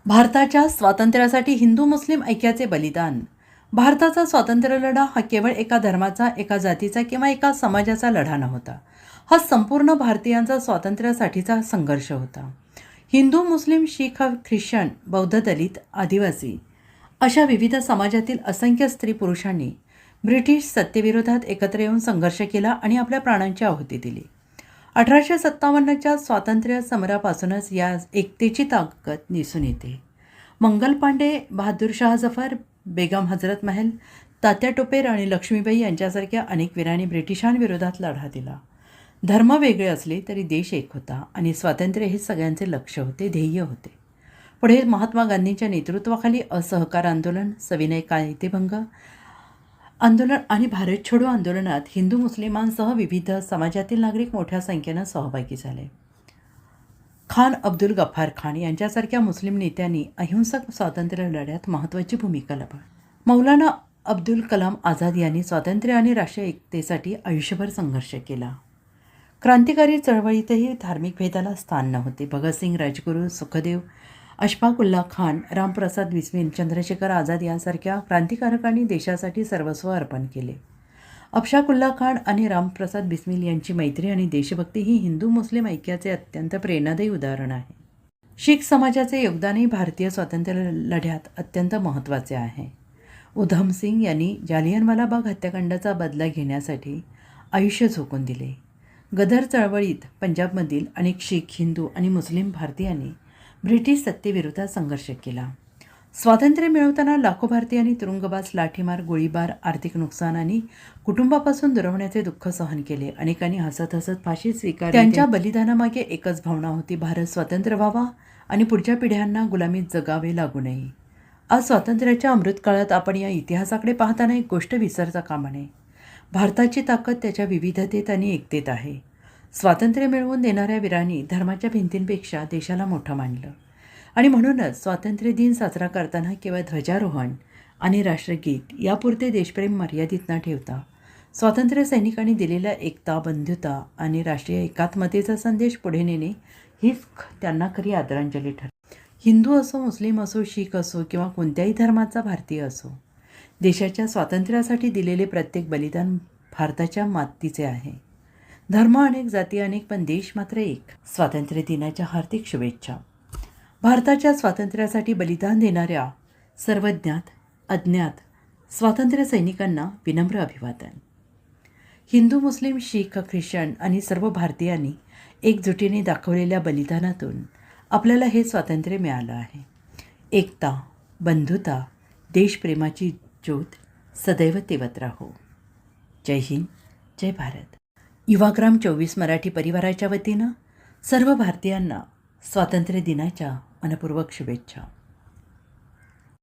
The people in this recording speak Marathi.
भारताच्या स्वातंत्र्यासाठी हिंदू मुस्लिम ऐक्याचे बलिदान. भारताचा स्वातंत्र्य लढा हा केवळ एका धर्माचा, एका जातीचा किंवा एका समाजाचा लढा नव्हता. हा संपूर्ण भारतीयांचा स्वातंत्र्यासाठीचा संघर्ष होता. हिंदू, मुस्लिम, शीख, ख्रिश्चन, बौद्ध, दलित, आदिवासी अशा विविध समाजातील असंख्य स्त्री पुरुषांनी ब्रिटिश सत्तेविरोधात एकत्र येऊन संघर्ष केला आणि आपल्या प्राणांची आहुती दिली. 1857च्या स्वातंत्र्य समरापासूनच या एकतेची ताकद दिसून येते. मंगल पांडे, बहादूर शाह जफर, बेगम हजरत महल, तात्या टोपेर आणि लक्ष्मीबाई यांच्यासारख्या अनेक वीरांनी ब्रिटिशांविरोधात लढा दिला. धर्म वेगळे असले तरी देश एक होता आणि स्वातंत्र्य हे सगळ्यांचे लक्ष्य होते, ध्येय होते. पुढे महात्मा गांधींच्या नेतृत्वाखाली असहकार आंदोलन, सविनय कायदेभंग आंदोलन आणि भारत छोडो आंदोलनात हिंदू मुस्लिमांसह विविध समाजातील नागरिक मोठ्या संख्येनं सहभागी झाले. खान अब्दुल गफ्फार खान यांच्यासारख्या मुस्लिम नेत्यांनी अहिंसक स्वातंत्र्य लढ्यात महत्त्वाची भूमिका बजावली. मौलाना अब्दुल कलाम आझाद यांनी स्वातंत्र्य आणि राष्ट्रीय एकतेसाठी आयुष्यभर संघर्ष केला. क्रांतिकारी चळवळीतही धार्मिक भेदाला स्थान नव्हते. भगतसिंग, राजगुरू, सुखदेव, अशफाक उल्ला खान, रामप्रसाद बिस्मिल, चंद्रशेखर आझाद यांसारख्या क्रांतिकारकांनी देशासाठी सर्वस्व अर्पण केले. अशफाक उल्ला खान आणि रामप्रसाद बिस्मिल यांची मैत्री आणि देशभक्ती ही हिंदू मुस्लिम ऐक्याचे अत्यंत प्रेरणादायी उदाहरण आहे. शीख समाजाचे योगदानही भारतीय स्वातंत्र्य लढ्यात अत्यंत महत्त्वाचे आहे. उधम सिंग यांनी जालियनवाला बाग हत्याकांडाचा बदला घेण्यासाठी आयुष्य झोकून दिले. गदर चळवळीत पंजाबमधील अनेक शीख, हिंदू आणि मुस्लिम भारतीयांनी ब्रिटिश सत्तेविरोधात संघर्ष केला. स्वातंत्र्य मिळवताना लाखो भारतीयांनी तुरुंगवास, लाठीमार, गोळीबार, आर्थिक नुकसान आणि कुटुंबापासून दुरावण्याचे दुःख सहन केले. अनेकांनी हसत हसत फाशी स्वीकारली. त्यांच्या बलिदानामागे एकच भावना होती, भारत स्वतंत्र व्हावा आणि पुढच्या पिढ्यांना गुलामीत जगावे लागू नये. आज स्वातंत्र्याच्या अमृतकाळात आपण या इतिहासाकडे पाहताना एक गोष्ट विसरता कामा नये. भारताची ताकद त्याच्या विविधतेत आणि एकतेत आहे. स्वातंत्र्य मिळवून देणाऱ्या वीरांनी धर्माच्या भिंतींपेक्षा देशाला मोठं मानलं आणि म्हणूनच स्वातंत्र्य दिन साजरा करताना केवळ ध्वजारोहण आणि राष्ट्रगीत यापुरते देशप्रेम मर्यादित न ठेवता स्वातंत्र्य सैनिकांनी दिलेल्या एकता, बंधुता आणि राष्ट्रीय एकात्मतेचा संदेश पुढे नेणे हीच त्यांना खरी आदरांजली ठरते. हिंदू असो, मुस्लिम असो, शीख असो किंवा कोणत्याही धर्माचा भारतीय असो, देशाच्या स्वातंत्र्यासाठी दिलेले प्रत्येक बलिदान भारताच्या मातीचे आहे. धर्म अनेक, जाती अनेक, पण देश मात्र एक. स्वातंत्र्य दिनाच्या हार्दिक शुभेच्छा. भारताच्या स्वातंत्र्यासाठी बलिदान देणाऱ्या सर्व ज्ञात, अज्ञात स्वातंत्र्य सैनिकांना विनम्र अभिवादन. हिंदू, मुस्लिम, शीख, ख्रिश्चन आणि सर्व भारतीयांनी एकजुटीने दाखवलेल्या बलिदानातून आपल्याला हे स्वातंत्र्य मिळालं आहे. एकता, बंधुता, देशप्रेमाची ज्योत सदैव तेवत राहो. जय हिंद, जय भारत. युवाग्राम 24 मराठी परिवाराच्या वतीनं सर्व भारतीयांना स्वातंत्र्य दिनाच्या मनपूर्वक शुभेच्छा.